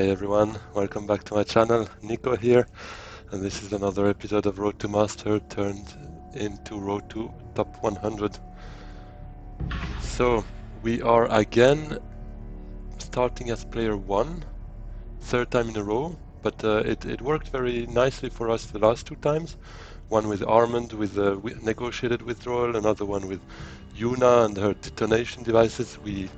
Hey everyone, welcome back to my channel. Nico here, and this is another episode of Road to Master turned into Road to Top 100. So, we are again starting as player 1, third time in a row, but it worked very nicely for us the last two times. One with Armand with a negotiated withdrawal, another one with Yuna and her detonation devices. We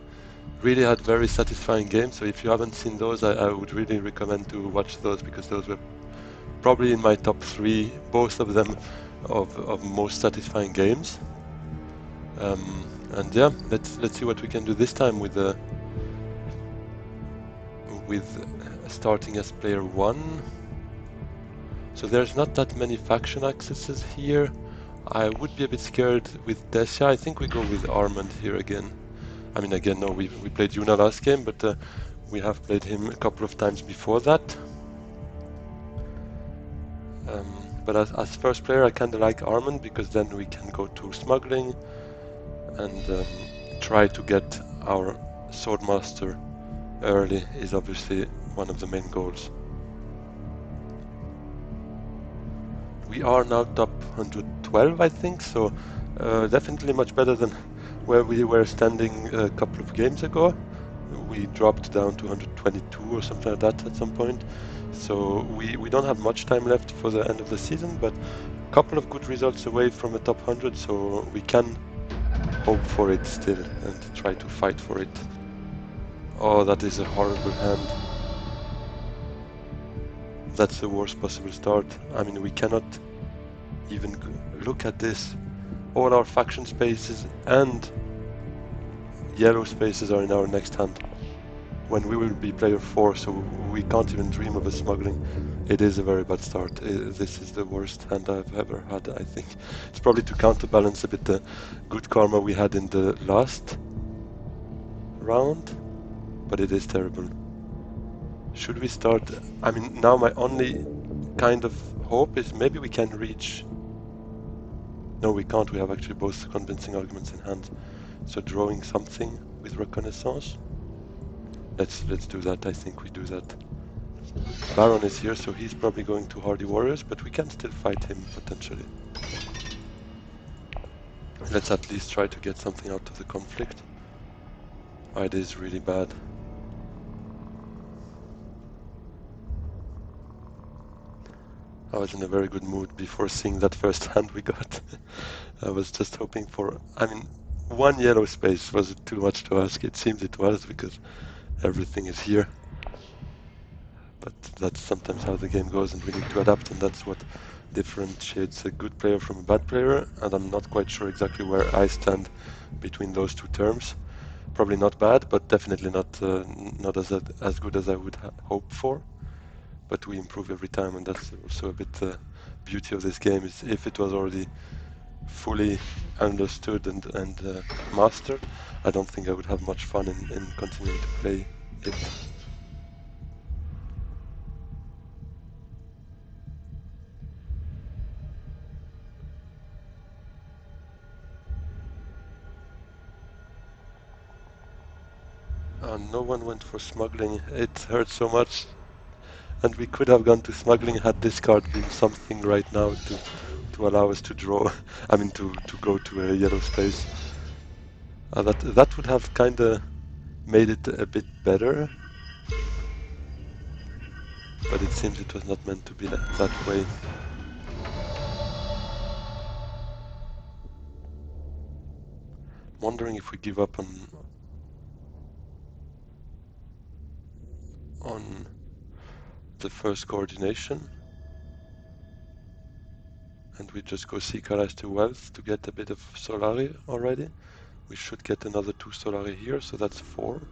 really had very satisfying games, so if you haven't seen those, I would really recommend to watch those because those were probably in my top 3, both of them of most satisfying games. And yeah, let's see what we can do this time with starting as player 1. So there's not that many faction accesses here. I would be a bit scared with Desha. I think we go with Armand here again. I mean, again, no, we played Yuna last game, but we have played him a couple of times before that. But as first player, I kind of like Armand because then we can go to smuggling and try to get our Swordmaster early is obviously one of the main goals. We are now top 112, I think, so definitely much better than where we were standing a couple of games ago. We dropped down to 122 or something like that at some point. So we don't have much time left for the end of the season, but a couple of good results away from the top 100, so we can hope for it still and try to fight for it. Oh, that is a horrible hand. That's the worst possible start. I mean, we cannot even look at this. All our faction spaces and yellow spaces are in our next hand. When we will be player 4, so we can't even dream of a smuggling. It is a very bad start. This is the worst hand I've ever had, I think. It's probably to counterbalance a bit the good karma we had in the last round, but it is terrible. Should we start? I mean, now my only kind of hope is maybe we can reach. No, we can't. We have actually both convincing arguments in hand. So drawing something with reconnaissance. Let's do that. I think we do that. Baron is here, so he's probably going to Hardy Warriors, but we can still fight him potentially. Let's at least try to get something out of the conflict. Oh, it is really bad. I was in a very good mood before seeing that first hand we got. I was just hoping for, I mean, one yellow space was too much to ask. It seems it was because everything is here. But that's sometimes how the game goes and we need to adapt, and that's what differentiates a good player from a bad player, and I'm not quite sure exactly where I stand between those two terms. Probably not bad, but definitely not as good as I would hope for. But we improve every time, and that's also a bit the beauty of this game, is if it was already fully understood and mastered, I don't think I would have much fun in continuing to play it. No one went for smuggling. It hurt so much, and we could have gone to smuggling had this card been something right now to allow us to draw. I mean, to go to a yellow space. That would have kind of made it a bit better, but it seems it was not meant to be that way. Wondering if we give up on the first coordination, and we just go Seekerize to Wealth to get a bit of Solari already. We should get another 2 Solari here, so that's 4.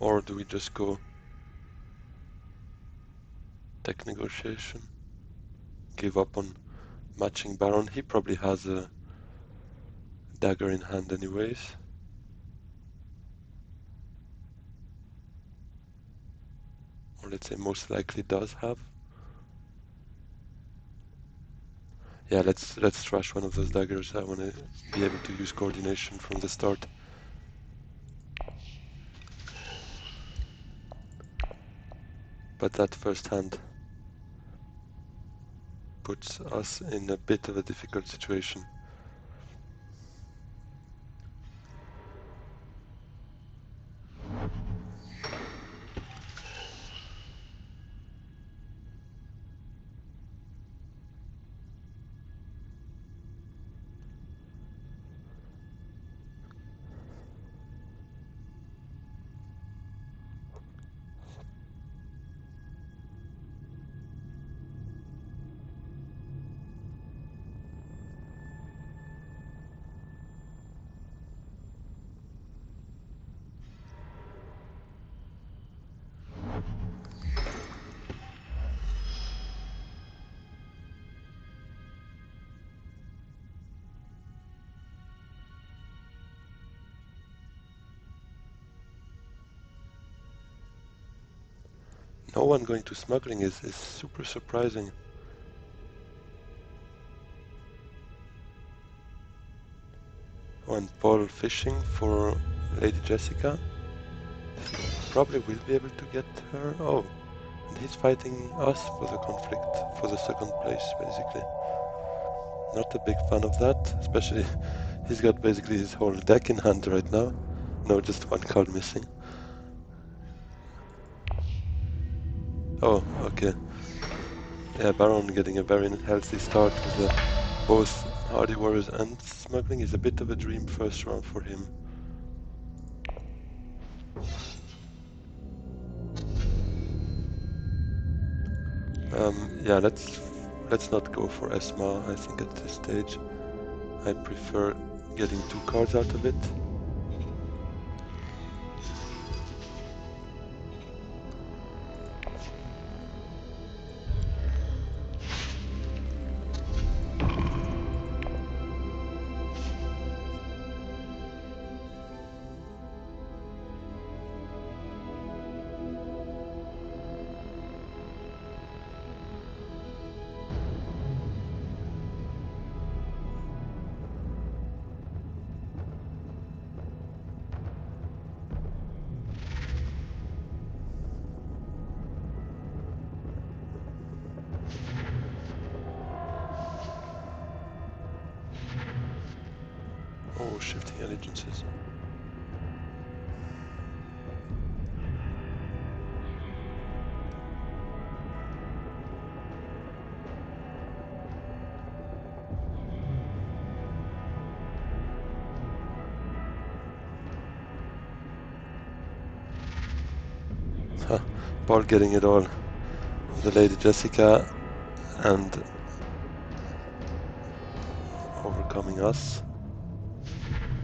Or do we just go tech negotiation? Give up on matching Baron? He probably has a dagger in hand anyways. Or let's say most likely does have. Yeah, let's trash one of those daggers. I want to be able to use coordination from the start. But that first hand puts us in a bit of a difficult situation. No one going to smuggling is super surprising. And Paul fishing for Lady Jessica. He probably will be able to get her. Oh, and he's fighting us for the conflict, for the second place, basically. Not a big fan of that, especially he's got basically his whole deck in hand right now. No, just one card missing. Oh, okay. Yeah, Baron getting a very healthy start with both Hardy Warriors and Smuggling is a bit of a dream first round for him. Yeah, let's not go for Esma, I think at this stage. I prefer getting 2 cards out of it. Oh, shifting allegiances. Paul getting it all. The Lady Jessica and overcoming us.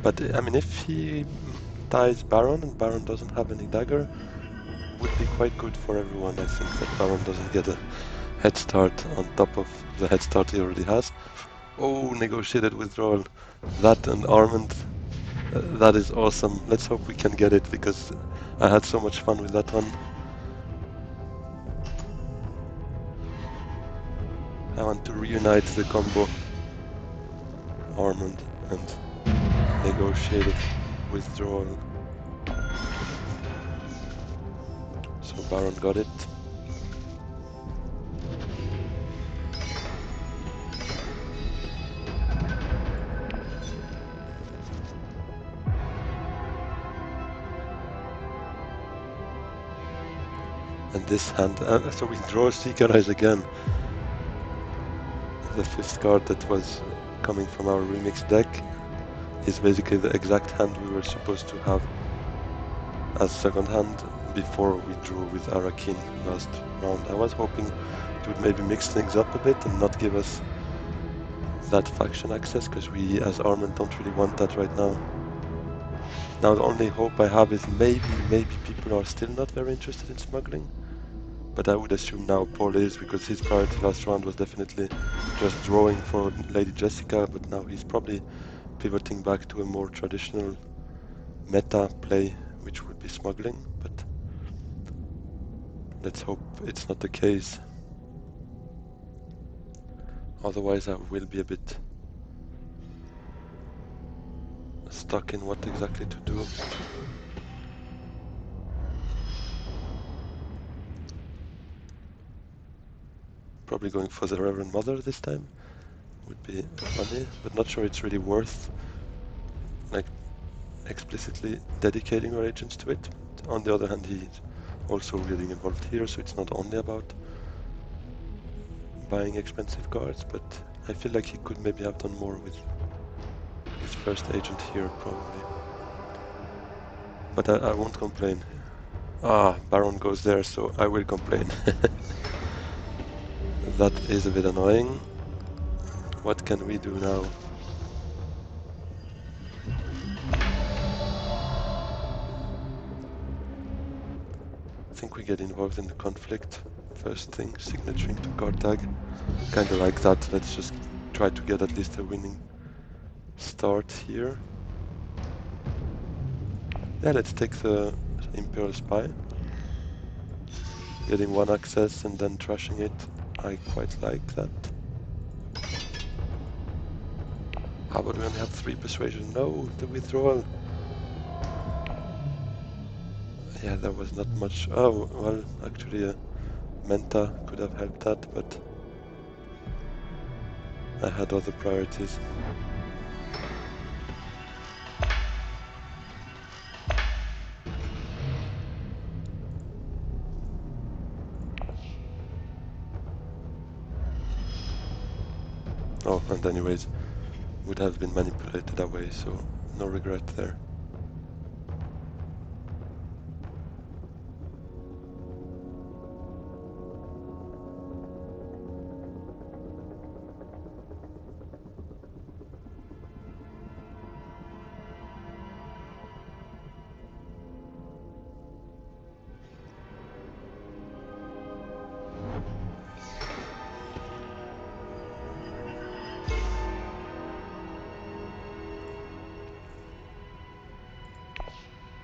But I mean, if he ties Baron and Baron doesn't have any dagger, would be quite good for everyone. I think that Baron doesn't get a head start on top of the head start he already has. Oh, negotiated withdrawal. That and Armand, that is awesome. Let's hope we can get it because I had so much fun with that one. I want to reunite the combo. Armand and negotiated withdrawal. So Baron got it. And this hand, so we draw Seeker Eyes again. The 5th card that was coming from our remix deck is basically the exact hand we were supposed to have as second hand before we drew with Arakin last round. I was hoping it would maybe mix things up a bit and not give us that faction access, because we as Armand don't really want that right now. Now the only hope I have is maybe people are still not very interested in smuggling, but I would assume now Paul is, because his priority last round was definitely just drawing for Lady Jessica, but now he's probably pivoting back to a more traditional meta play, which would be smuggling, but let's hope it's not the case. Otherwise I will be a bit stuck in what exactly to do. Probably going for the Reverend Mother this time would be funny, but not sure it's really worth like explicitly dedicating our agents to it. On the other hand, he's also really involved here, so it's not only about buying expensive cards, but I feel like he could maybe have done more with his first agent here, probably. But I won't complain. Ah, Baron goes there, so I will complain. That is a bit annoying. What can we do now? I think we get involved in the conflict. First thing, signaturing to card tag. Kinda like that. Let's just try to get at least a winning start here. Yeah, let's take the Imperial Spy. Getting one access and then trashing it. I quite like that. How about we only have 3 persuasion? No, the withdrawal. Yeah, there was not much. Oh, well, actually a Menta could have helped that, but I had other priorities. Oh, and anyways, would have been manipulated away, so no regret there.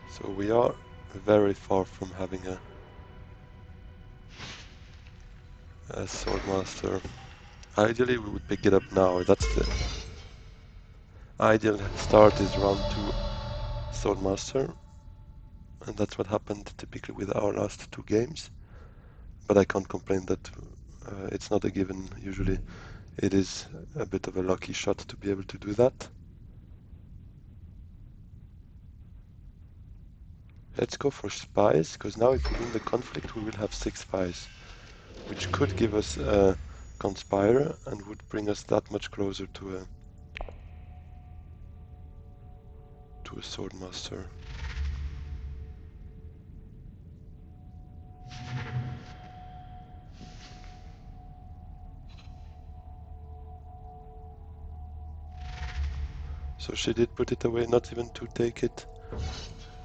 So we are very far from having a Swordmaster. Ideally we would pick it up now. That's the ideal start, is round 2 Swordmaster. And that's what happened typically with our last 2 games. But I can't complain that it's not a given. Usually it is a bit of a lucky shot to be able to do that. Let's go for spies, because now if we win the conflict we will have 6 spies, which could give us a conspirer and would bring us that much closer to a Swordmaster. So she did put it away, not even to take it.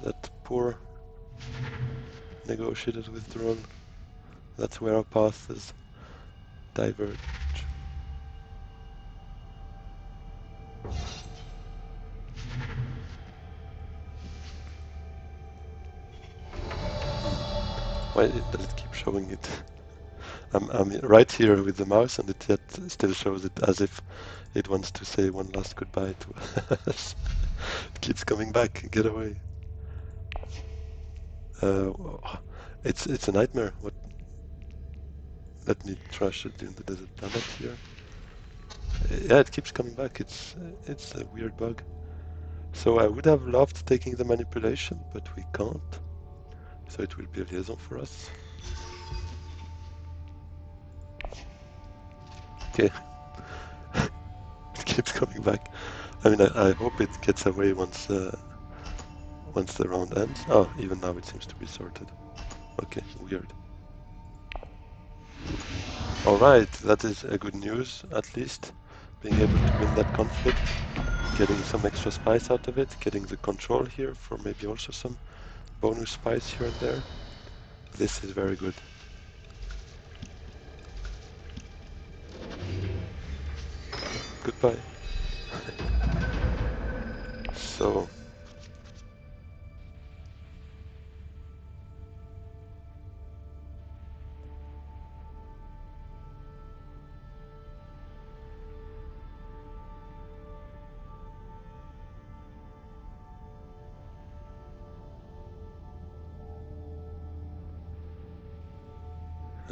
That poor negotiated withdrawal. That's where our paths diverge. Why does it keep showing it? I'm right here with the mouse and it yet still shows it as if it wants to say one last goodbye to us. It keeps coming back. Get away. It's a nightmare. What? Let me trash it in the desert planet here. Yeah, it keeps coming back. It's a weird bug. So I would have loved taking the manipulation, but we can't. So it will be a liaison for us. Okay. It keeps coming back. I mean, I hope it gets away once the round ends. Oh, even now it seems to be sorted. Okay, weird. Alright, that is a good news, at least. Being able to win that conflict, getting some extra spice out of it, getting the control here for maybe also some bonus spice here and there. This is very good. Goodbye. So,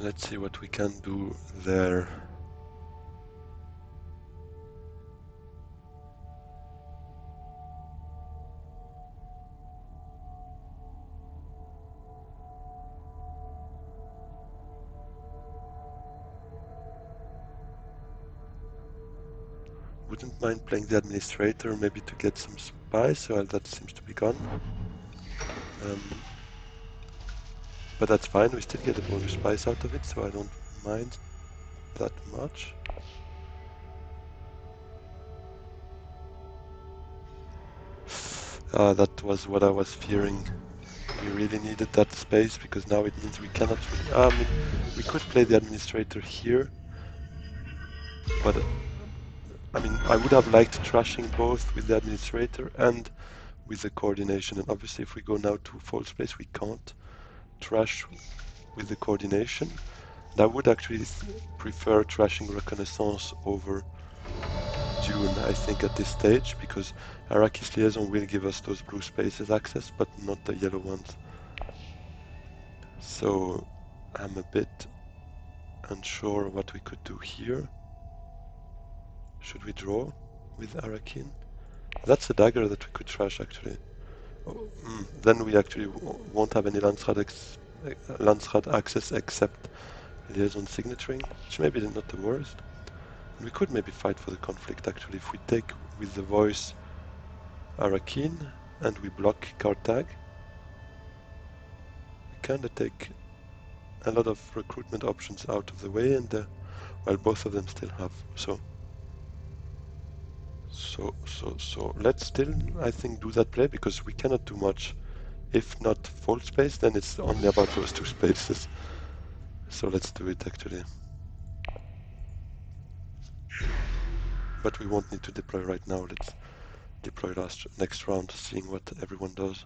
Let's see what we can do there. Wouldn't mind playing the administrator, maybe to get some spice, so that seems to be gone. But that's fine, we still get a bonus spice out of it, so I don't mind that much. That was what I was fearing. We really needed that space, because now it means we cannot... I mean, we could play the administrator here, but I mean, I would have liked trashing both with the administrator and with the coordination. And obviously, if we go now to false place, we can't trash with the coordination. And I would actually prefer trashing reconnaissance over Dune, I think, at this stage, because Arrakis Liaison will give us those blue spaces access, but not the yellow ones. So I'm a bit unsure what we could do here. Should we draw with Arakin? That's a dagger that we could trash, actually. Then we actually won't have any Landsrad access except liaison signaturing, which maybe is not the worst. And we could maybe fight for the conflict, actually, if we take with the voice Arakin and we block Kartag. We kind of take a lot of recruitment options out of the way, and well, both of them still have. So let's still, I think, do that play, because we cannot do much. If not full space, then it's only about those two spaces. So let's do it, actually. But we won't need to deploy right now. Let's deploy next round, seeing what everyone does.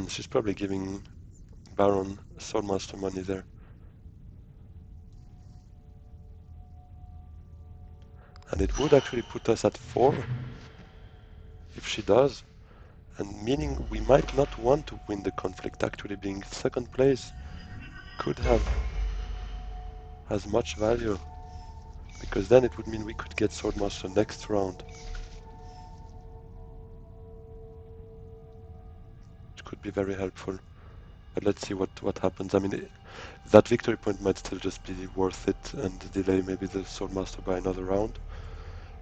She's probably giving Baron Swordmaster money there. And it would actually put us at 4 if she does. And meaning we might not want to win the conflict. Actually, being second place could have as much value, because then it would mean we could get Swordmaster next round. It could be very helpful. But let's see what happens. I mean, that victory point might still just be worth it and delay maybe the Swordmaster by another round.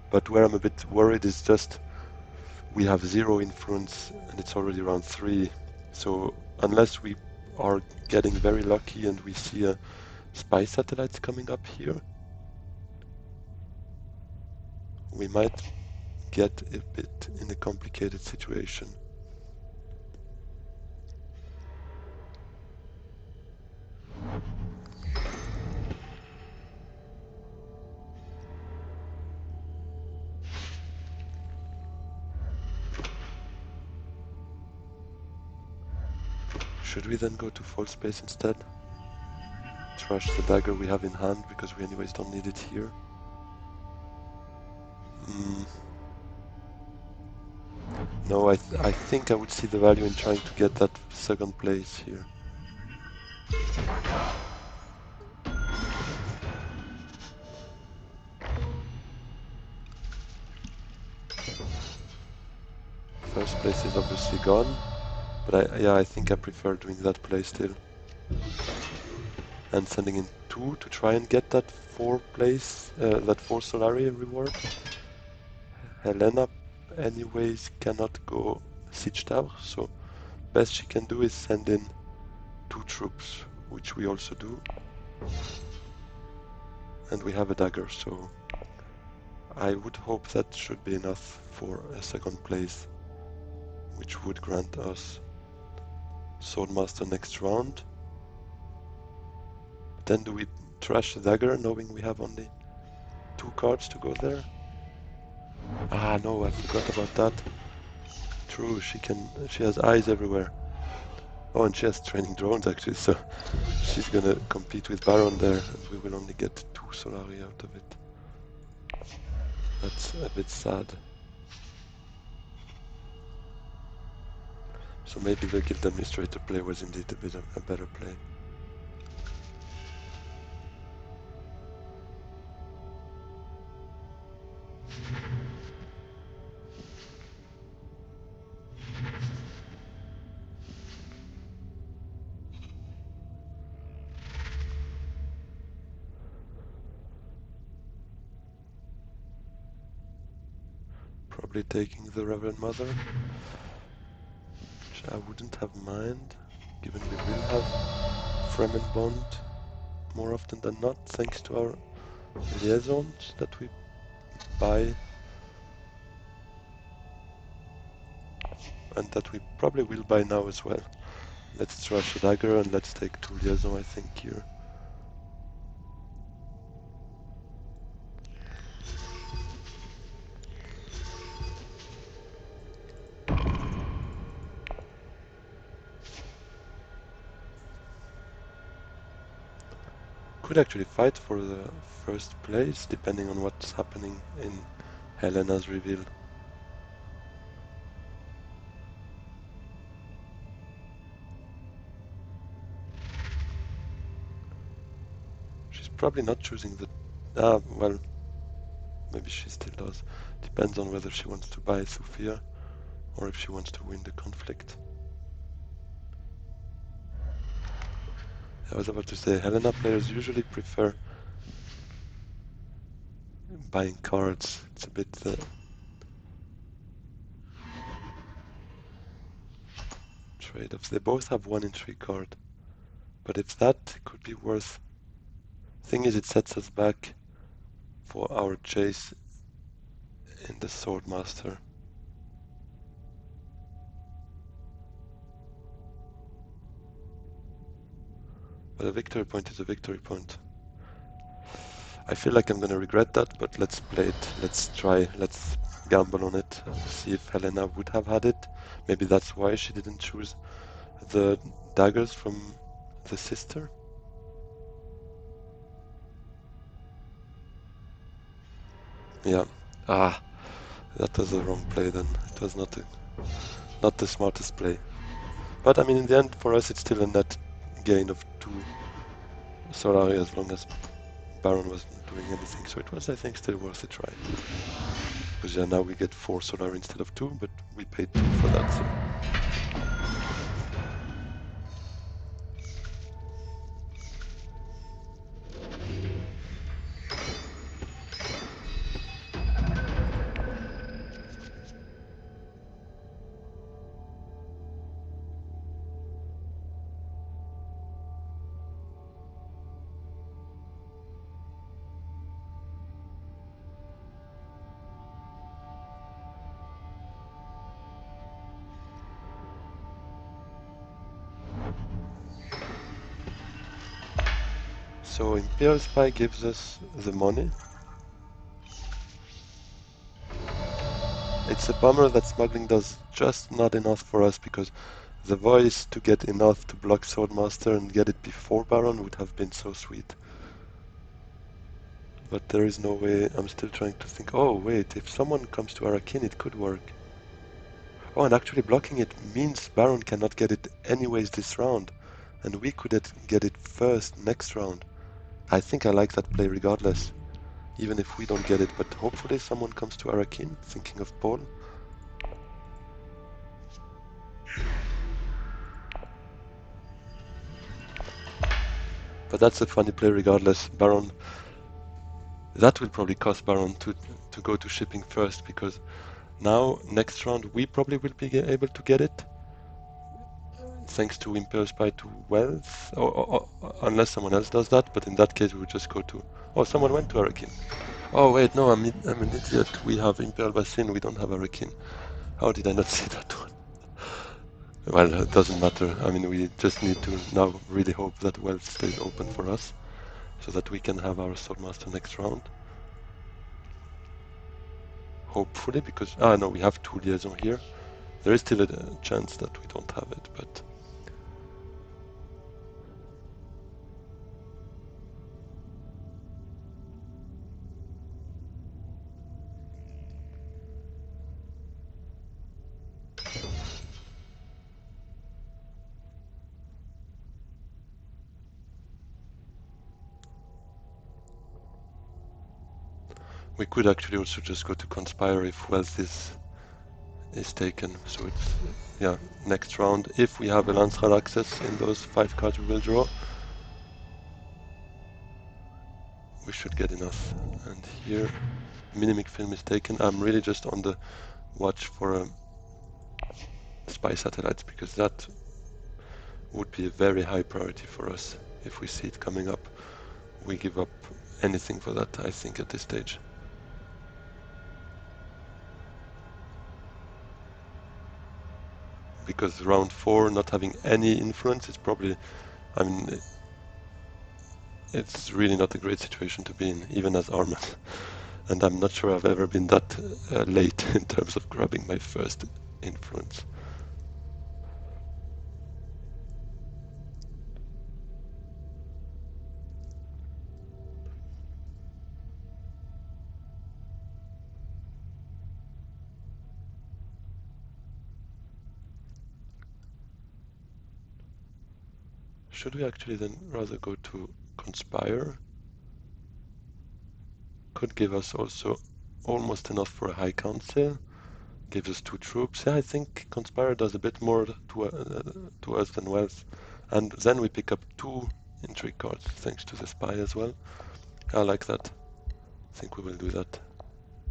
But where I'm a bit worried is just we have 0 influence and it's already round 3. So unless we are getting very lucky and we see a spy satellite coming up here, we might get a bit in a complicated situation. Should we then go to full space instead? Trash the dagger we have in hand, because we anyways don't need it here. No, I think I would see the value in trying to get that second place here. First place is obviously gone, but I think I prefer doing that play still. And sending in 2 to try and get that 4 place, that 4 Solari reward. Helena anyways cannot go Siege Tower, so best she can do is send in 2 troops, which we also do. And we have a dagger, so I would hope that should be enough for a second place, which would grant us Swordmaster next round. Then do we trash the dagger, knowing we have only 2 cards to go there? Ah, no, I forgot about that. True, she has eyes everywhere. Oh, and she has training drones, actually, so she's gonna compete with Baron there, and we will only get 2 Solari out of it. That's a bit sad. So maybe the guild administrator play was indeed a bit a better play. Probably taking the Reverend Mother, which I wouldn't have mind, given we will have Fremen Bond more often than not, thanks to our liaisons that we buy, and that we probably will buy now as well. Let's trash a dagger and let's take 2 liaisons, I think, here. Could actually fight for the first place, depending on what's happening in Helena's reveal. She's probably not choosing the... well, maybe she still does. Depends on whether she wants to buy Sophia or if she wants to win the conflict. I was about to say, Helena players usually prefer buying cards. It's a bit... trade-offs. They both have 1 in 3 card. But if that could be worth... Thing is, it sets us back for our chase in the Swordmaster. But a victory point is a victory point. I feel like I'm gonna regret that, but let's play it. Let's try. Let's gamble on it. See if Helena would have had it. Maybe that's why she didn't choose the daggers from the sister. Yeah. That was a wrong play then. It was not the smartest play. But I mean, in the end, for us, it's still a net gain of 2 Solari as long as Baron wasn't doing anything. So it was, I think, still worth a try. Because yeah, now we get 4 Solari instead of 2, but we paid 2 for that. So. So Imperial Spy gives us the money. It's a bummer that smuggling does just not enough for us, because the voice to get enough to block Swordmaster and get it before Baron would have been so sweet. But there is no way. I'm still trying to think. Oh wait, if someone comes to Arakin, it could work. Oh, and actually blocking it means Baron cannot get it anyways this round, and we could get it first next round. I think I like that play regardless, even if we don't get it, but hopefully someone comes to Arakin, thinking of Paul. But that's a funny play regardless. Baron, that will probably cost Baron to go to shipping first, because now, next round, we probably will be able to get it, thanks to Imperial Spy to Wealth, or unless someone else does that, but in that case we would just go to... Oh, someone went to Arakin. Oh wait, no, I'm an idiot. We have Imperial Basin, we don't have Arakin. How did I not see that one? Well, it doesn't matter. I mean, we just need to now really hope that Wealth stays open for us, so that we can have our Swordmaster next round. Hopefully, because... no, we have 2 liaisons here. There is still a chance that we don't have it, but... We could actually also just go to Conspire if wealth is taken. So it's, yeah, next round. If we have a Landsraad access in those 5 cards we will draw, we should get enough. And here, Minimic Film is taken. I'm really just on the watch for spy satellites, because that would be a very high priority for us. If we see it coming up, we give up anything for that, I think, at this stage. Because round 4 not having any influence is probably, I mean, it's really not a great situation to be in, even as Armand. And I'm not sure I've ever been that late in terms of grabbing my first influence. Should we actually then rather go to Conspire? Could give us also almost enough for a high council. Gives us 2 troops. Yeah, I think Conspire does a bit more to us than Wealth. And then we pick up 2 intrigue cards, thanks to the spy as well. I like that. I think we will do that.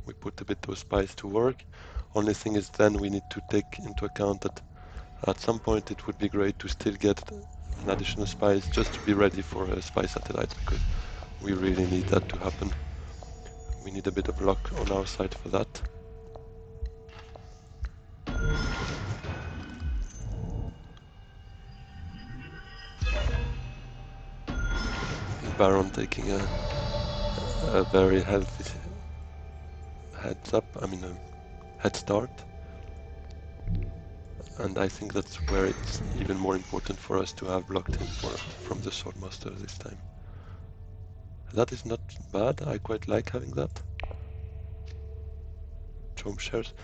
We put a bit those spies to work. Only thing is then we need to take into account that at some point it would be great to still get an additional spies just to be ready for a spy satellite, because we really need that to happen. We need a bit of luck on our side for that. Baron taking a very healthy heads up, I mean a head start. And I think that's where it's even more important for us to have blocked him from the Swordmaster this time. That is not bad, I quite like having that. Chomp shares.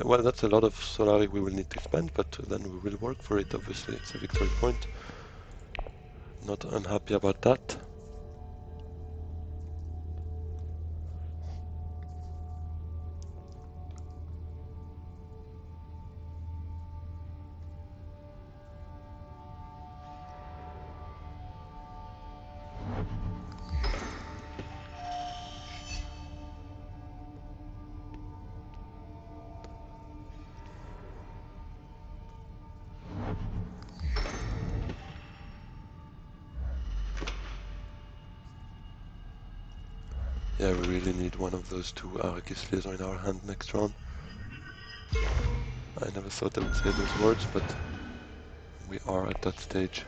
Well, that's a lot of Solari we will need to spend, but then we will work for it, obviously. It's a victory point. Not unhappy about that. Yeah, we really need one of those 2 Arrakis Laser in our hand next round. I never thought I would say those words, but we are at that stage.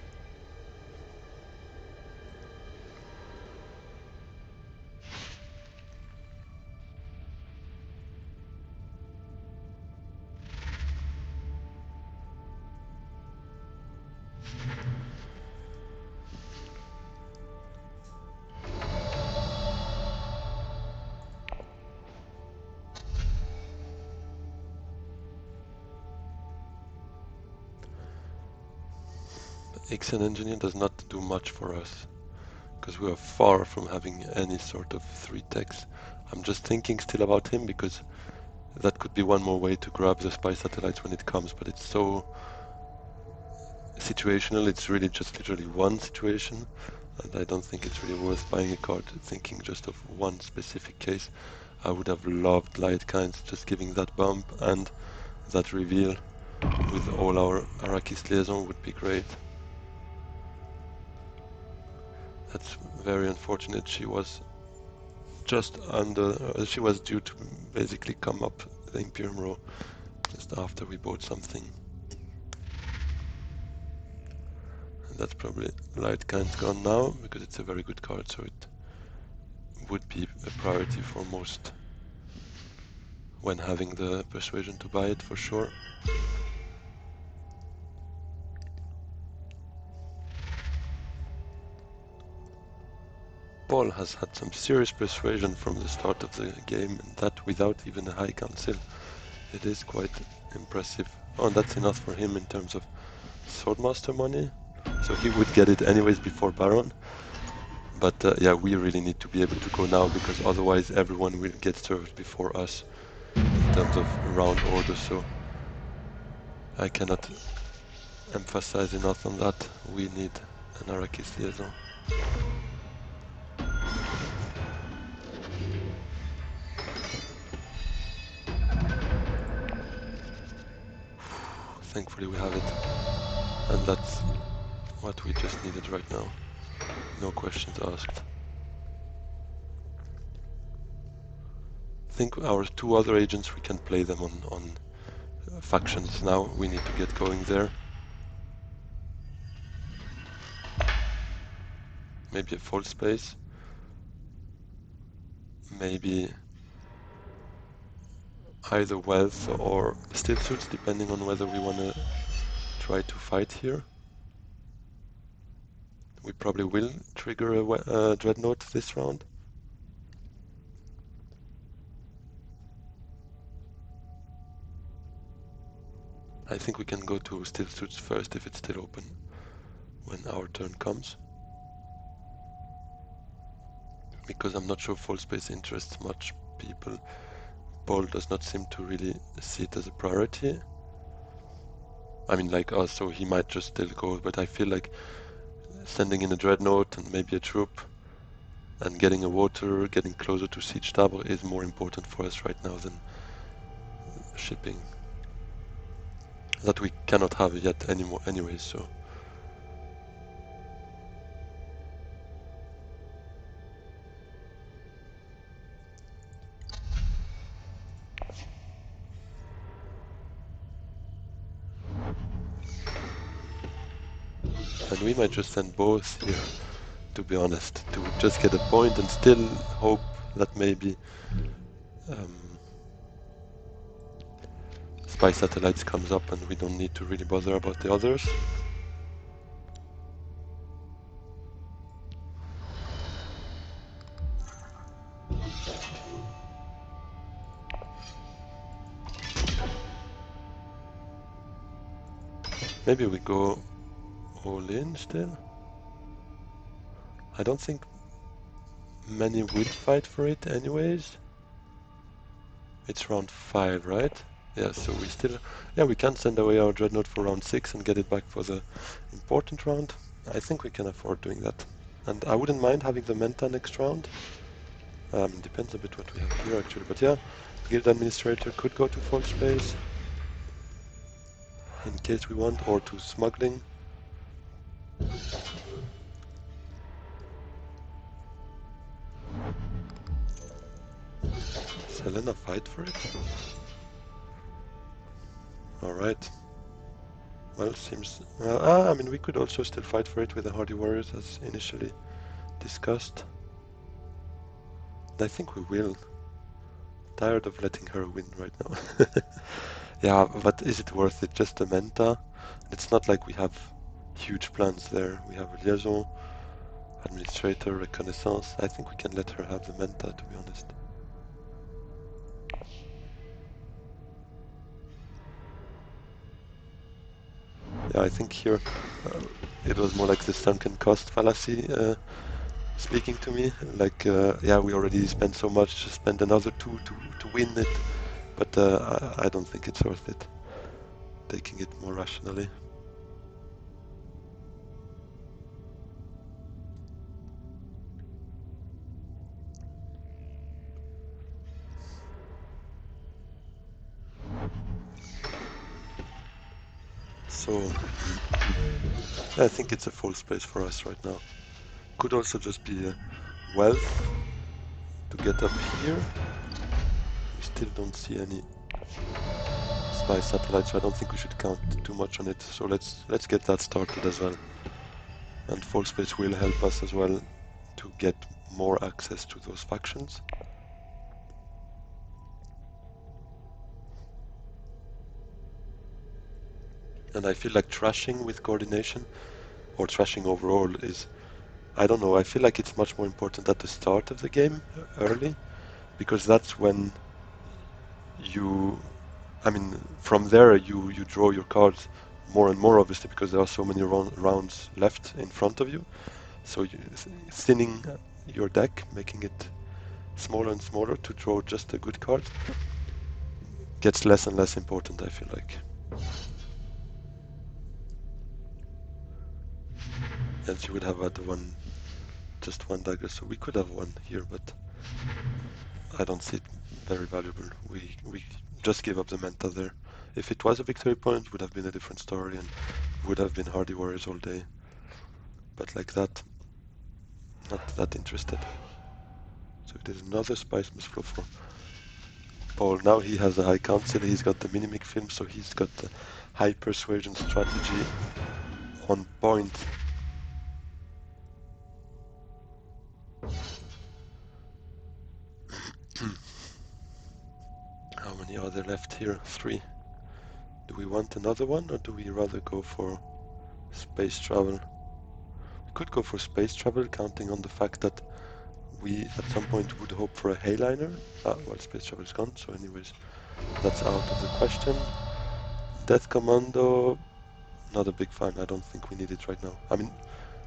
XN Engineer does not do much for us, because we are far from having any sort of 3 techs. I'm just thinking still about him, because that could be one more way to grab the spy satellites when it comes, but it's so situational. It's really just literally one situation, and I don't think it's really worth buying a card thinking just of one specific case. I would have loved Light Kinds just giving that bump, and that reveal with all our Arrakis liaison would be great. That's very unfortunate. She was just under, she was due to basically come up the Imperium row just after we bought something. And that's probably Light Kind's gone now, because it's a very good card, so it would be a priority for most when having the persuasion to buy it, for sure. Paul has had some serious persuasion from the start of the game, and that without even a high council. It is quite impressive. Oh, and that's enough for him in terms of Swordmaster money. So he would get it anyways before Baron. But yeah, we really need to be able to go now because otherwise everyone will get served before us in terms of round order. So I cannot emphasize enough on that. We need an Arrakis liaison. Thankfully we have it. And that's what we just needed right now. No questions asked. I think our two other agents, we can play them on factions now. We need to get going there. Maybe a full space. Maybe either wealth or still suits, depending on whether we want to try to fight here. We probably will trigger a dreadnought this round. I think we can go to still suits first if it's still open when our turn comes. Because I'm not sure full space interests much people. Paul does not seem to really see it as a priority. I mean, like us, so he might just still go, but I feel like sending in a dreadnought and maybe a troop and getting a water, getting closer to Siege Tower is more important for us right now than shipping. That we cannot have yet anymore anyway, so. And we might just send both here, to be honest, to just get a point and still hope that maybe spy satellites comes up and we don't need to really bother about the others. Maybe we go all in still. I don't think many will fight for it anyways. It's round 5, right? Yeah, so we still... Yeah, we can send away our dreadnought for round 6 and get it back for the important round. I think we can afford doing that. And I wouldn't mind having the Menta next round. Depends a bit what we have here actually, but yeah. Guild Administrator could go to full space in case we want, or to smuggling. Does Helena fight for it? Alright. Well, seems... I mean, we could also still fight for it with the Hardy Warriors as initially discussed. And I think we will. Tired of letting her win right now. Yeah, but is it worth it? Just a Menta? It's not like we have huge plans there. We have a Liaison, Administrator, Reconnaissance. I think we can let her have the Menta, to be honest. Yeah, I think here it was more like the sunken cost fallacy speaking to me. Like, yeah, we already spent so much, just spend another 2 to win it. But I don't think it's worth it, taking it more rationally. So, I think it's a full space for us right now. Could also just be a wealth to get up here. We still don't see any spy satellites, so I don't think we should count too much on it. So let's get that started as well. And full space will help us as well to get more access to those factions. And I feel like trashing with coordination, or trashing overall, is, I don't know, I feel like it's much more important at the start of the game, early, because that's when you, I mean, from there you draw your cards more and more, obviously, because there are so many rounds left in front of you. So thinning your deck, making it smaller and smaller to draw just a good card, gets less and less important, I feel like. And you would have had just one dagger, so we could have one here, but I don't see it very valuable. We just gave up the menta there. If it was a victory point, it would have been a different story and would have been Hardy Warriors all day. But like that, not that interested. So there's another Spice Must Flow for Paul. Now he has a High Council, he's got the Mimic Film, so he's got the high persuasion strategy on point. How many are there left here? 3. Do we want another one, or do we rather go for space travel? We could go for space travel, counting on the fact that we at some point would hope for a Hayliner. Well, space travel is gone, so anyways, that's out of the question. Death Commando, not a big fan. I don't think we need it right now. I mean,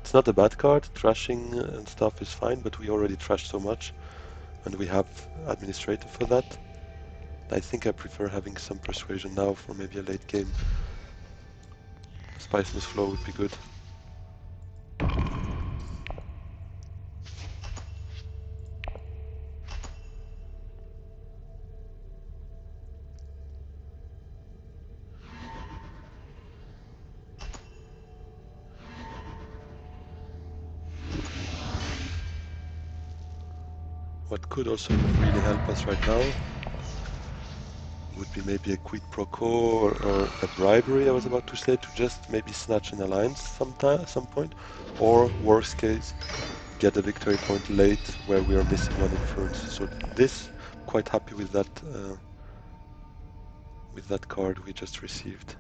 it's not a bad card. Trashing and stuff is fine, but we already trashed so much, and we have Administrator for that. I think I prefer having some persuasion now for maybe a late game. Spice Must Flow would be good. What could also really help us right now would be maybe a quid pro quo or a bribery, I was about to say, to just maybe snatch an alliance some point, or worst case, get a victory point late where we are missing one influence. So this, quite happy with that card we just received.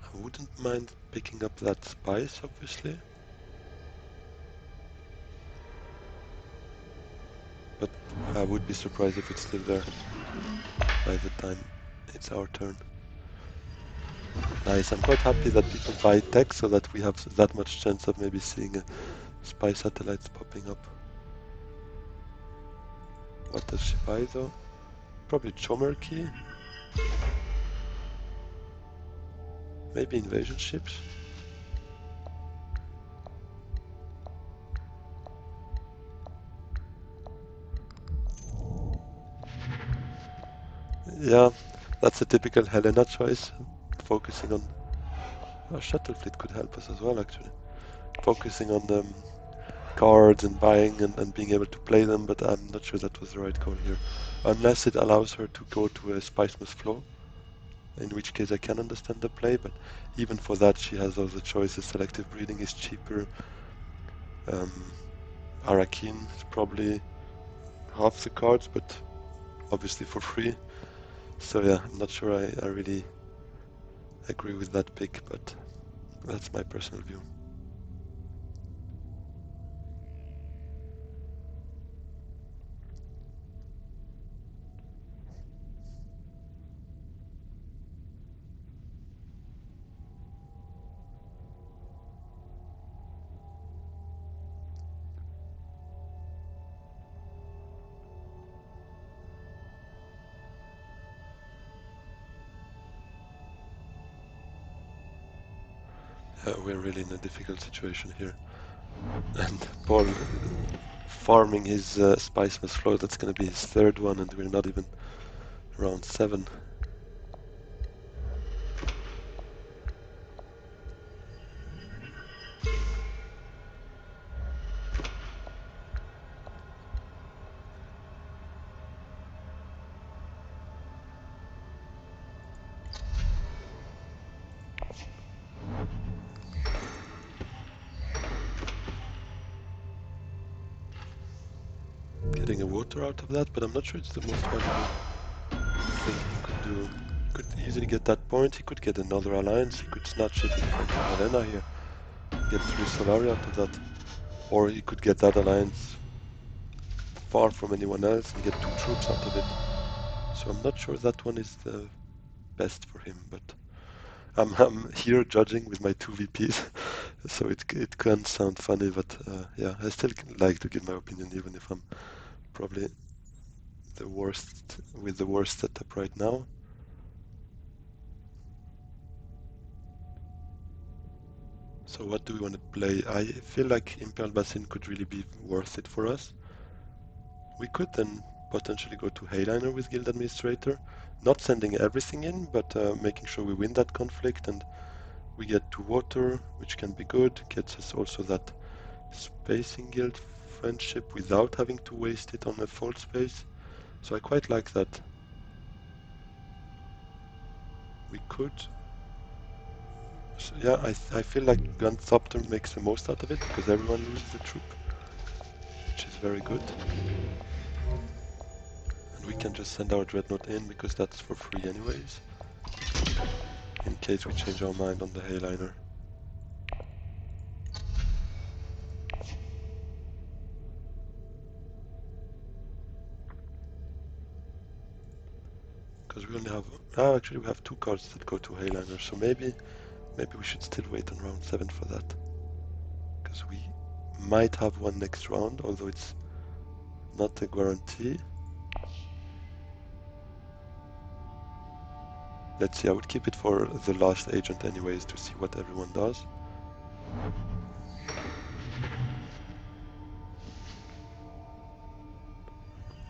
I wouldn't mind picking up that spice, obviously. But I would be surprised if it's still there by the time it's our turn. Nice, I'm quite happy that people buy tech so that we have that much chance of maybe seeing spy satellites popping up. What does she buy though? Probably Chomerkey. Maybe invasion ships. Yeah, that's a typical Helena choice. Focusing on our shuttle fleet could help us as well, actually. Focusing on cards and buying and being able to play them, but I'm not sure that was the right call here. Unless it allows her to go to a Spice Must Flow, in which case I can understand the play, but even for that she has other choices. Selective breeding is cheaper. Arakin is probably half the cards, but obviously for free. So yeah, I'm not sure I really agree with that pick, but that's my personal view. We're really in a difficult situation here. And Paul farming his Spice Must Flow, that's going to be his third one, and we're not even round 7. Getting a water out of that, but I'm not sure it's the most valuable thing he could do. Could easily get that point, he could get another alliance, he could snatch it in front of Helena here, get 3 Solari out of that. Or he could get that alliance far from anyone else and get 2 troops out of it. So I'm not sure that one is the best for him, but I'm here judging with my two VPs, so it can sound funny, but yeah, I still like to give my opinion, even if I'm probably the worst with the worst setup right now. So what do we want to play? I feel like Imperial Basin could really be worth it for us. We could then potentially go to Hayliner with Guild Administrator, not sending everything in, but making sure we win that conflict, and we get to water, which can be good, gets us also that spacing guild friendship without having to waste it on a fault space. So I quite like that. We could. So yeah, I feel like Gunthopter makes the most out of it because everyone loses a troop, which is very good. And we can just send our Dreadnought in because that's for free anyways, in case we change our mind on the Hayliner. Because we only have, actually we have two cards that go to Hayliner, so maybe we should still wait on round 7 for that. Because we might have one next round, although it's not a guarantee. Let's see, I would keep it for the last agent anyways to see what everyone does.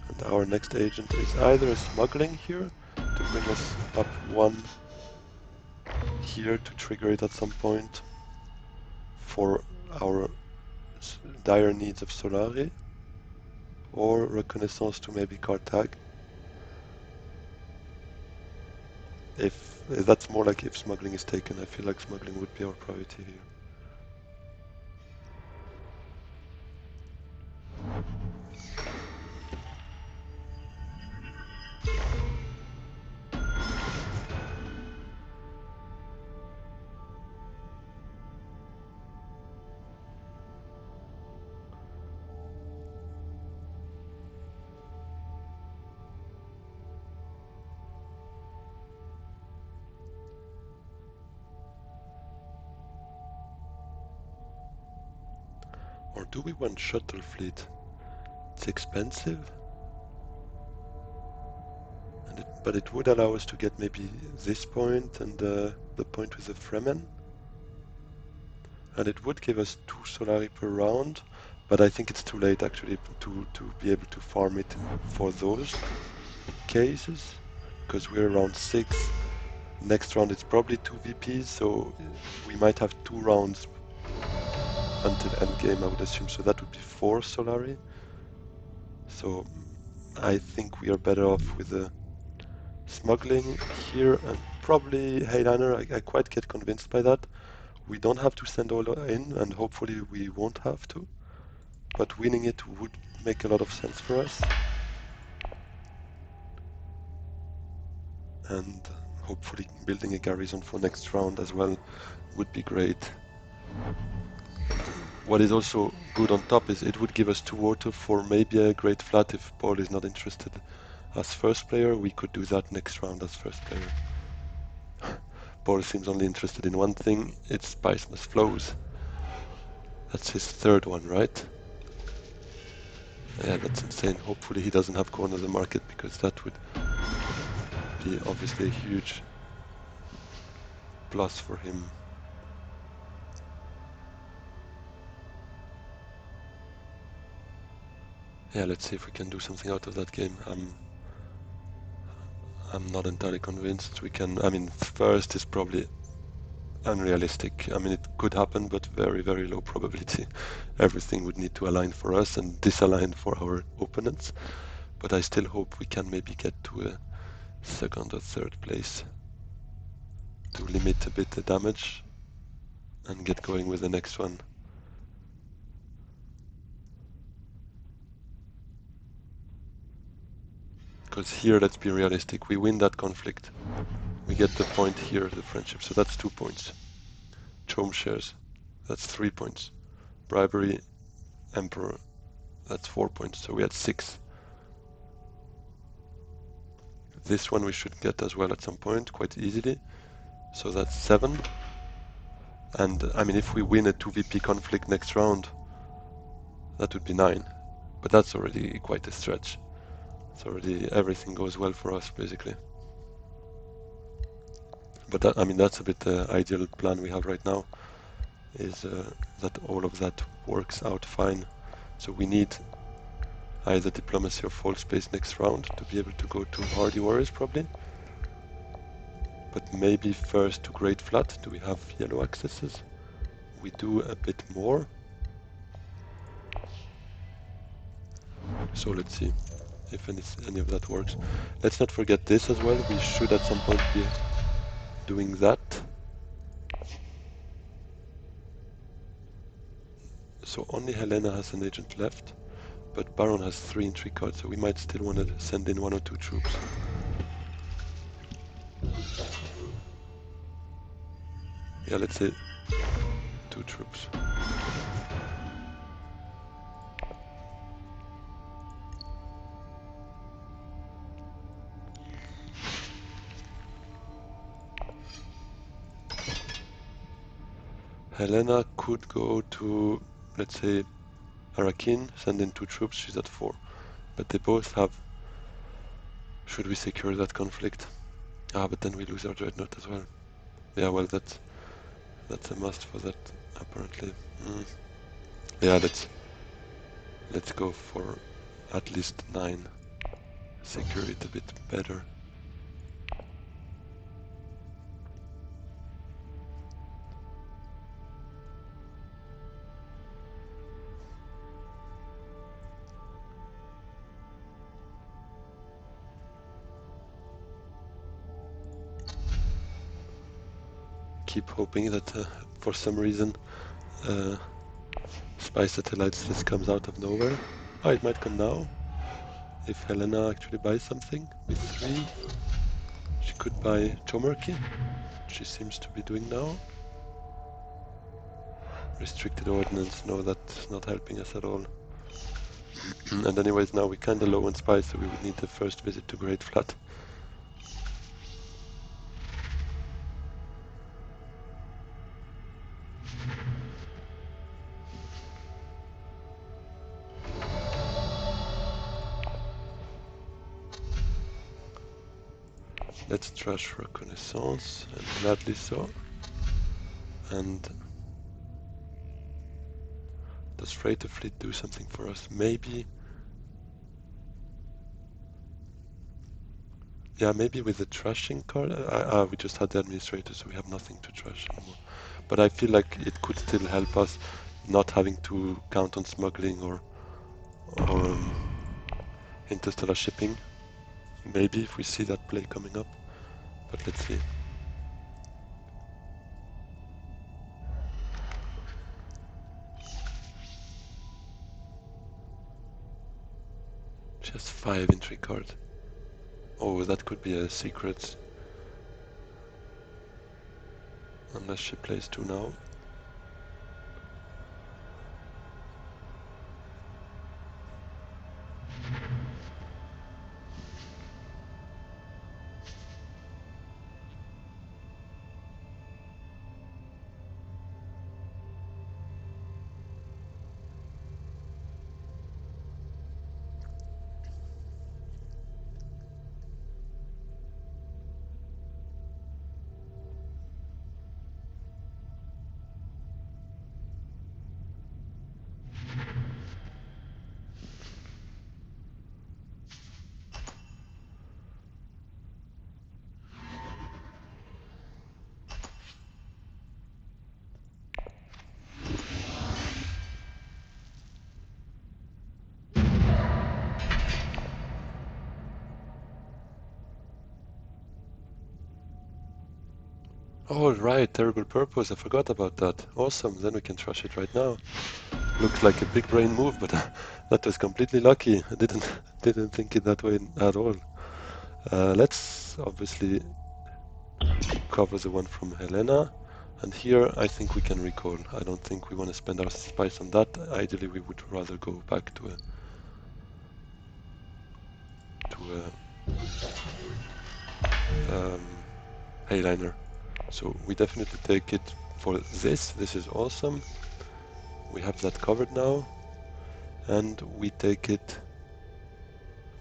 And our next agent is either a smuggling here to bring us up one here to trigger it at some point for our dire needs of Solari, or Reconnaissance to maybe Carthage. If that's more like if smuggling is taken, I feel like smuggling would be our priority here. Or do we want shuttle fleet? It's expensive, and but it would allow us to get maybe this point and the point with the Fremen. And it would give us 2 Solari per round, but I think it's too late actually to be able to farm it for those cases, because we're around 6. Next round it's probably 2 VPs, so we might have 2 rounds until endgame, I would assume, so that would be 4 Solari. So I think we are better off with the smuggling here, and probably Hayliner. I quite get convinced by that. We don't have to send all in, and hopefully we won't have to, but winning it would make a lot of sense for us. And hopefully building a garrison for next round as well would be great. What is also good on top is it would give us 2 water for maybe a great flat if Paul is not interested as first player. We could do that next round as first player. Paul seems only interested in one thing, it's Spice Must Flows. That's his 3rd one, right? Yeah, that's insane. Hopefully he doesn't have corner the market, because that would be obviously a huge plus for him. Yeah, let's see if we can do something out of that game. I'm not entirely convinced we can. I mean, first is probably unrealistic. I mean, it could happen, but very, very low probability. Everything would need to align for us and disalign for our opponents. But I still hope we can maybe get to a 2nd or 3rd place to limit a bit the damage and get going with the next one. Because here, let's be realistic, we win that conflict. We get the point here, the friendship, so that's 2 points. Chome shares, that's 3 points. Bribery, Emperor, that's 4 points, so we had 6. This one we should get as well at some point, quite easily. So that's 7. And I mean, if we win a 2VP conflict next round, that would be 9. But that's already quite a stretch. It's already, everything goes well for us, basically. But that, I mean, that's a bit the ideal plan we have right now, is that all of that works out fine. So we need either diplomacy or false space next round to be able to go to hardy warriors, probably. But maybe first to Great Flat. Do we have yellow accesses? We do a bit more. So let's see if any of that works. Let's not forget this as well. We should at some point be doing that. So only Helena has an agent left, but Baron has 3 entry cards, so we might still want to send in 1 or 2 troops. Yeah, let's say 2 troops. Helena could go to, let's say, Arakin, send in 2 troops, she's at 4. But they both have... Should we secure that conflict? Ah, but then we lose our dreadnought as well. Yeah, well, that's a must for that, apparently. Yeah, let's go for at least 9. Secure it a bit better. Keep hoping that for some reason Spy Satellites just comes out of nowhere. Oh, it might come now. If Helena actually buys something with 3, she could buy Chomerky. She seems to be doing now. Restricted ordnance, no, that's not helping us at all. And anyways, now we're kinda low on spice, so we would need the first visit to Great Flat. Let's trash Reconnaissance, and gladly so. And does Freighter Fleet do something for us? Maybe. Yeah, maybe with the trashing card. We just had the administrator, so we have nothing to trash anymore. But I feel like it could still help us not having to count on smuggling or interstellar shipping. Maybe if we see that play coming up. But let's see. She has 5 entry cards. Oh, that could be a secret. Unless she plays 2 now. Oh, right, Terrible Purpose. I forgot about that. Awesome, then we can trash it right now. Looks like a big brain move, but that was completely lucky. I didn't think it that way at all. Let's obviously cover the one from Helena. And here I think we can recall. I don't think we want to spend our spice on that. Ideally we would rather go back to a Hayliner. So we definitely take it for this. This is awesome. We have that covered now. And we take it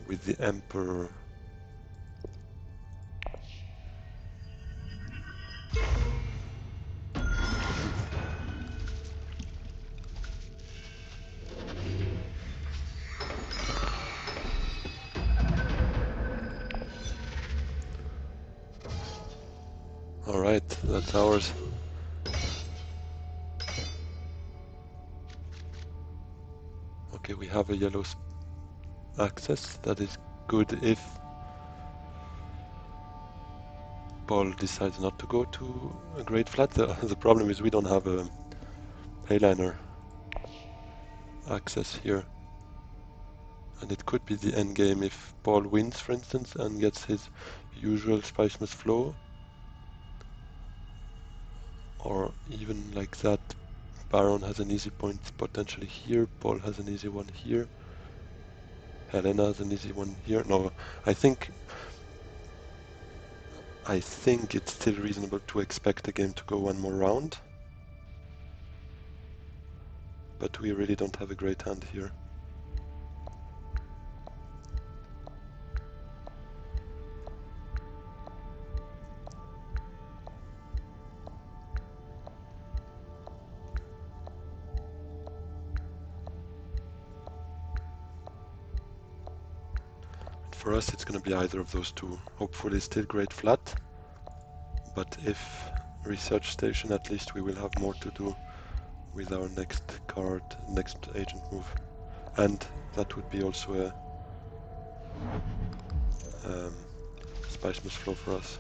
with the Emperor. Alright, that's ours. Okay, we have a yellow access. That is good if Paul decides not to go to a great flat. The problem is we don't have a Payliner access here. And it could be the end game if Paul wins, for instance, and gets his usual Spice Must Flow. Or even like that, Baron has an easy point potentially here, Paul has an easy one here, Helena has an easy one here. No, I think it's still reasonable to expect the game to go one more round. But we really don't have a great hand here. For us it's going to be either of those two. Hopefully still great flat, but if research station, at least we will have more to do with our next card, next agent move. And that would be also a Spice Must Flow for us.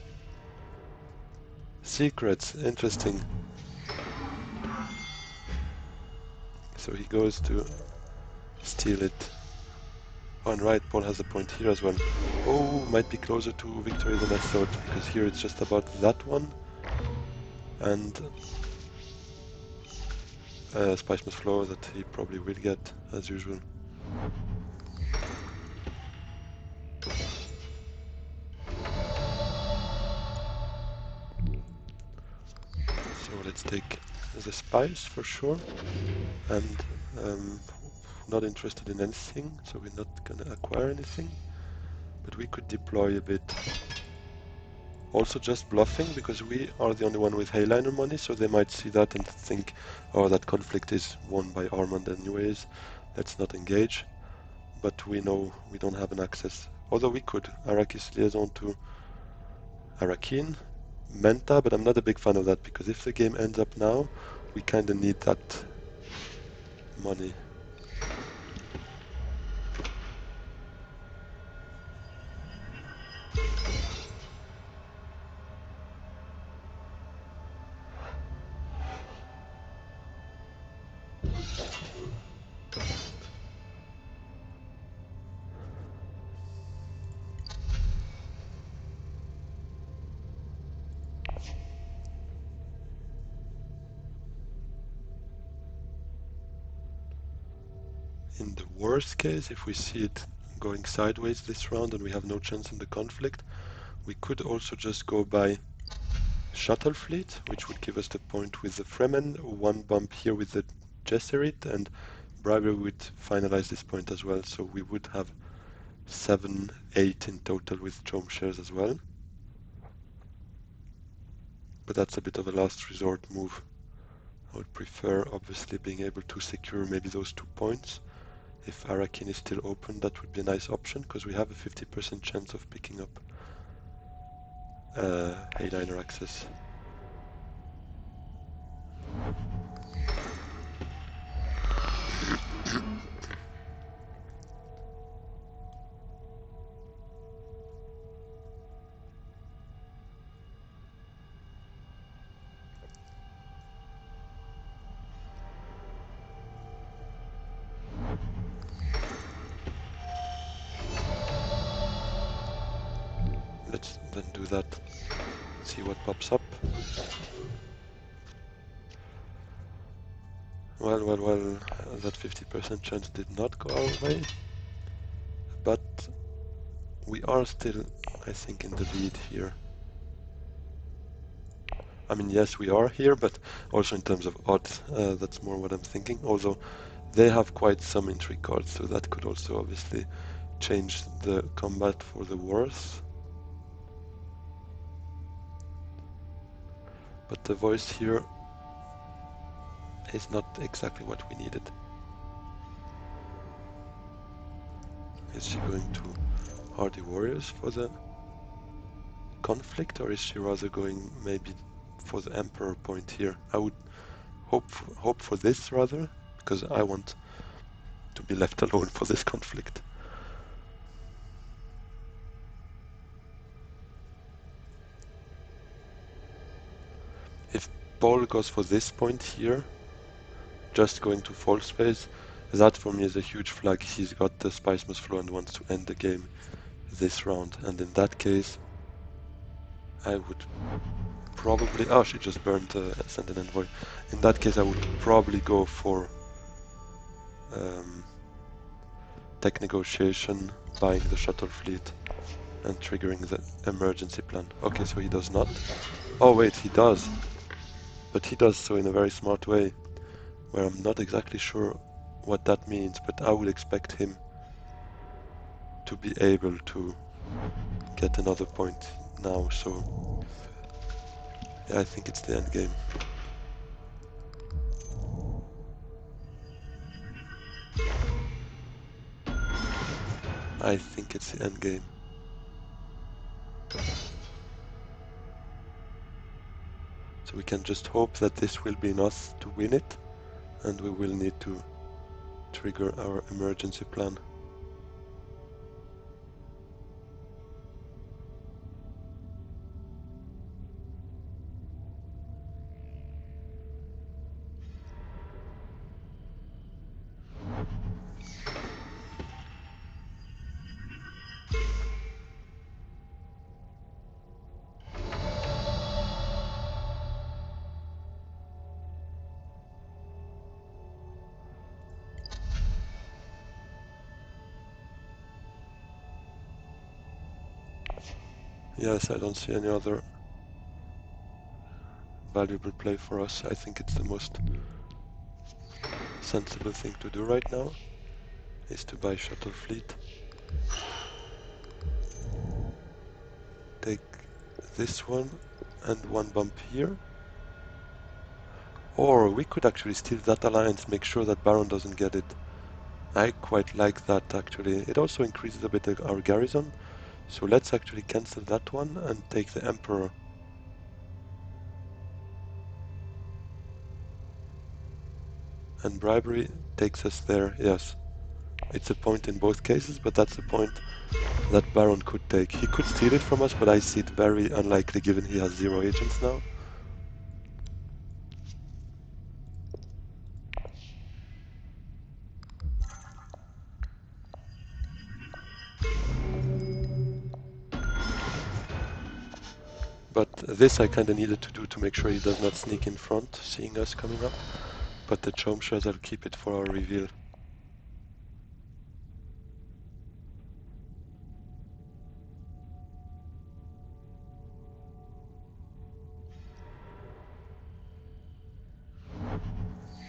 Secrets, interesting. So he goes to steal it. Oh, and right, Paul has a point here as well. Oh, might be closer to victory than I thought, because here it's just about that one. And Spice Must Flow that he probably will get, as usual. So let's take the Spice for sure. And not interested in anything, so we're not gonna acquire anything. But we could deploy a bit. Also just bluffing, because we are the only one with Hayliner money, so they might see that and think, oh, that conflict is won by Armand anyways, let's not engage. But we know we don't have an access. Although we could. Arrakis liaison to Arrakeen, Menta, but I'm not a big fan of that, because if the game ends up now, we kinda need that money. In the worst case, if we see it going sideways this round and we have no chance in the conflict, we could also just go by Shuttle Fleet, which would give us the point with the Fremen, one bump here with the Gesserit, and Bribery would finalize this point as well, so we would have 7, 8 in total with Chome shares as well. But that's a bit of a last resort move. I would prefer, obviously, being able to secure maybe those 2 points. If Arrakeen is still open, that would be a nice option, because we have a 50% chance of picking up Hayliner access. Let's then do that, see what pops up. Well, that 50% chance did not go our way, but we are still, I think, in the lead here. I mean, yes, we are here, but also in terms of odds, that's more what I'm thinking. Although they have quite some intrigue cards, so that could also obviously change the combat for the worse. But the voice here is not exactly what we needed. Is she going to Hardy Warriors for the conflict, or is she rather going maybe for the Emperor point here? I would hope for this rather, because I want to be left alone for this conflict. If Paul goes for this point here, just going to full space, that for me is a huge flag. He's got the Spice Must Flow and wants to end the game this round, and in that case I would probably... Oh, she just burned Send an Envoy. In that case I would probably go for tech negotiation, buying the shuttle fleet and triggering the emergency plan. Okay, so he does not. Oh wait, he does. But he does so in a very smart way, where I'm not exactly sure what that means, but I would expect him to be able to get another point now, so yeah, I think it's the end game. I think it's the end game. So we can just hope that this will be enough to win it, and we will need to trigger our emergency plan. Yes, I don't see any other valuable play for us. I think it's the most sensible thing to do right now, is to buy shuttle fleet. Take this one and one bump here. Or we could actually steal that alliance, make sure that Baron doesn't get it. I quite like that actually. It also increases a bit our garrison. So let's actually cancel that one and take the Emperor. And bribery takes us there, yes. It's a point in both cases, but that's a point that Baron could take. He could steal it from us, but I see it very unlikely given he has 0 agents now. But this I kinda needed to do to make sure he does not sneak in front, seeing us coming up. But the Chome Shells, I'll keep it for our reveal.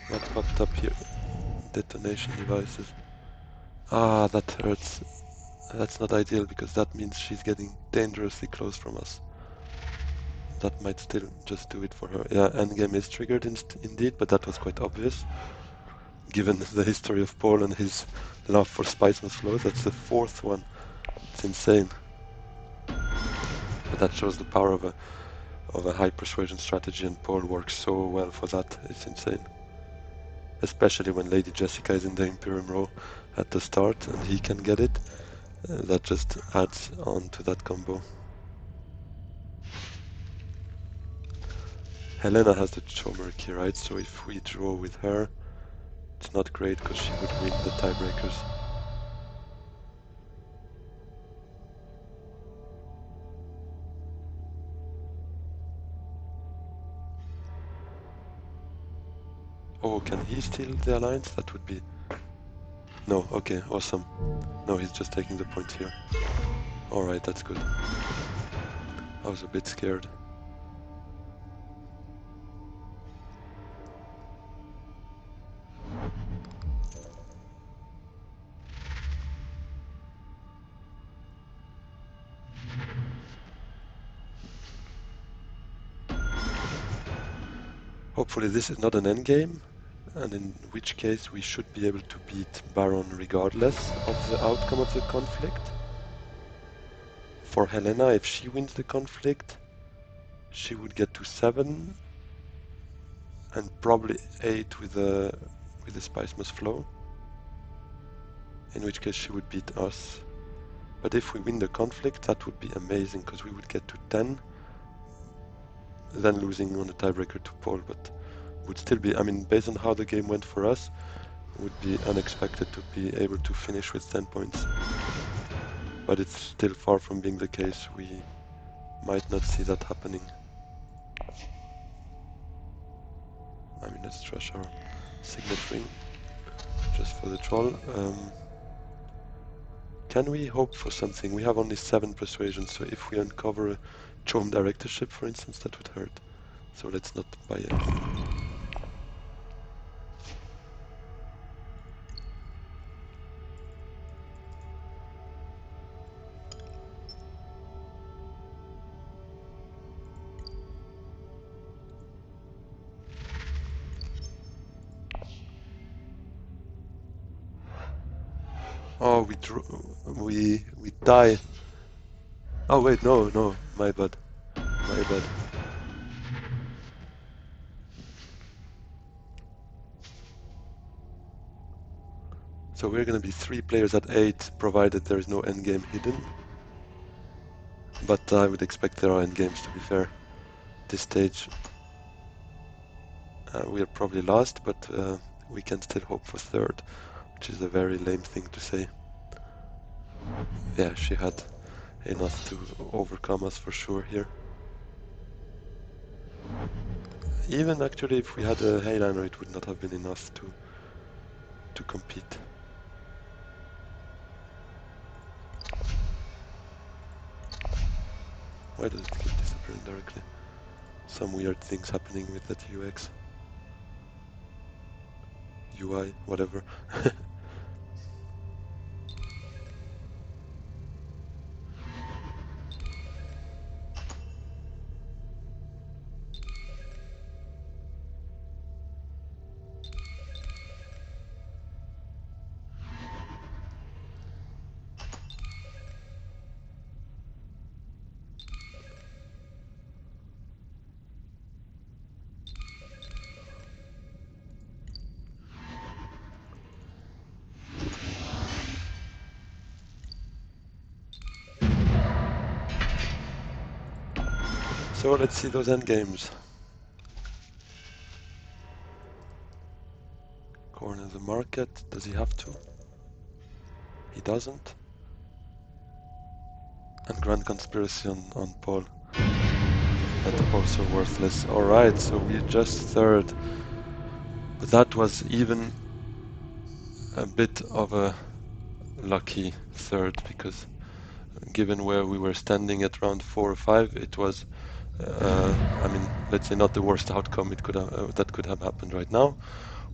What popped up here? Detonation devices. Ah, that hurts. That's not ideal because that means she's getting dangerously close from us. That might still just do it for her. Yeah, endgame is triggered indeed, but that was quite obvious. Given the history of Paul and his love for Spice Must Flow, that's the 4th one. It's insane. But that shows the power of a high persuasion strategy, and Paul works so well for that. It's insane. Especially when Lady Jessica is in the Imperium row at the start and he can get it. That just adds on to that combo. Helena has the Chomerky, right? So if we draw with her, it's not great because she would win the tiebreakers. Oh, can he steal the alliance? That would be... No, okay, awesome. No, he's just taking the point here. Alright, that's good. I was a bit scared. Hopefully this is not an endgame, and in which case we should be able to beat Baron regardless of the outcome of the conflict. For Helena, if she wins the conflict, she would get to 7 and probably 8 with the Spice Must Flow, in which case she would beat us. But if we win the conflict, that would be amazing, because we would get to 10, then losing on the tiebreaker to Paul, but would still be, I mean, based on how the game went for us, would be unexpected to be able to finish with 10 points. But it's still far from being the case. We might not see that happening. I mean, let's trash our signet ring, just for the troll. Can we hope for something? We have only 7 persuasion, so if we uncover a Chom directorship, for instance, that would hurt. So let's not buy anything. Oh, we die. Oh wait, no, my bad. My bad. So we're gonna be 3 players at 8, provided there is no endgame hidden. But I would expect there are endgames, to be fair. This stage, we are probably last, but we can still hope for 3rd, which is a very lame thing to say. Yeah, she had enough to overcome us for sure here. Even actually, if we had a Highliner, it would not have been enough to compete. Why does it keep disappearing directly? Some weird things happening with that UX. UI, whatever. So let's see those endgames. Corner the market. Does he have to? He doesn't. And Grand Conspiracy on Paul. But also worthless. Alright, so we're just 3rd. But that was even a bit of a lucky 3rd, because given where we were standing at round 4 or 5, it was, I mean, let's say not the worst outcome that could have happened right now.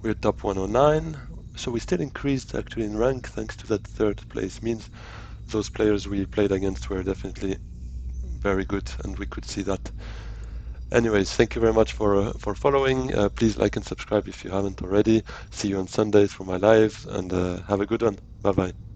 We're top 109, so we still increased actually in rank thanks to that 3rd place. Means those players we played against were definitely very good, and we could see that. Anyways, thank you very much for following. Please like and subscribe if you haven't already. See you on Sundays for my lives, and have a good one. Bye bye.